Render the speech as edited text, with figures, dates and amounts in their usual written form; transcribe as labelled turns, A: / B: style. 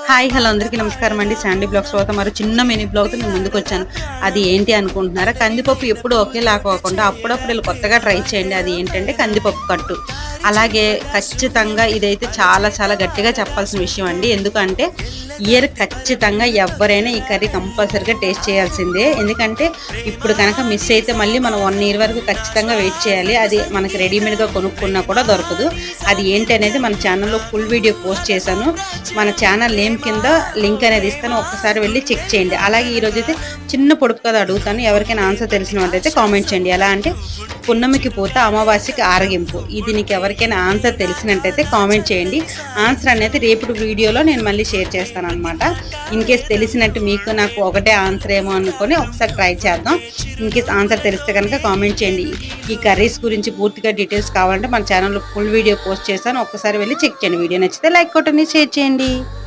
A: Hi hello అందరికీ నమస్కారం అండి. శాండీ బ్లాగ్స్ తర్వాత మరో చిన్న మినీ బ్లాగ్తో నేను ముందుకు వచ్చాను. అది ఏంటి అనుకుంటున్నారా? కందిపప్పు ఎప్పుడు ఒకేలా కాకుండా అప్పుడప్పుడు ఇలా కొత్తగా ట్రై చేయండి. అది ఏంటంటే కందిపప్పు కట్టు. అలాగే ఖచ్చితంగా ఇదైతే చాలా చాలా గట్టిగా చెప్పాల్సిన విషయం అండి. ఎందుకంటే ఇయర్ ఖచ్చితంగా ఎవరైనా ఈ కర్రీ కంపల్సరీగా టేస్ట్ చేయాల్సిందే. ఎందుకంటే ఇప్పుడు కనుక మిస్ అయితే మళ్ళీ మనం 1 ఇయర్ వరకు ఖచ్చితంగా వెయిట్ చేయాలి. అది మనకి రెడీమేడ్గా కొనుక్కున్నా కూడా దొరకదు. అది ఏంటి అనేది మన ఛానల్లో ఫుల్ వీడియో పోస్ట్ చేశాను. మన ఛానల్ నేమ్ కింద లింక్ అనేది ఇస్తాను, ఒక్కసారి వెళ్ళి చెక్ చేయండి. అలాగే ఈరోజు అయితే చిన్న పొడుపు కథ అడుగుతాను. ఎవరికైనా ఆన్సర్ తెలిసిన వాళ్ళైతే కామెంట్ చేయండి. ఎలా అంటే పున్నమికి పూత అమావాస్యకి ఆరగింపు. ఇది నీకు ఎవరికైనా ఆన్సర్ తెలిసినట్టయితే కామెంట్ చేయండి. ఆన్సర్ అనేది రేపు వీడియోలో నేను మళ్ళీ షేర్ చేస్తాను అనమాట. ఇన్ కేస్ తెలిసినట్టు మీకు నాకు ఒకటే ఆన్సర్ ఏమో అనుకొని ఒకసారి ట్రై చేద్దాం. ఇన్ కేస్ ఆన్సర్ తెలిస్తే కనుక కామెంట్ చేయండి. ఈ కర్రీస్ గురించి పూర్తిగా డీటెయిల్స్ కావాలంటే మన ఛానల్లో ఫుల్ వీడియో పోస్ట్ చేస్తాను, ఒక్కసారి వెళ్ళి చెక్ చేయండి. వీడియో నచ్చితే లైక్ కొట్టండి, షేర్ చేయండి.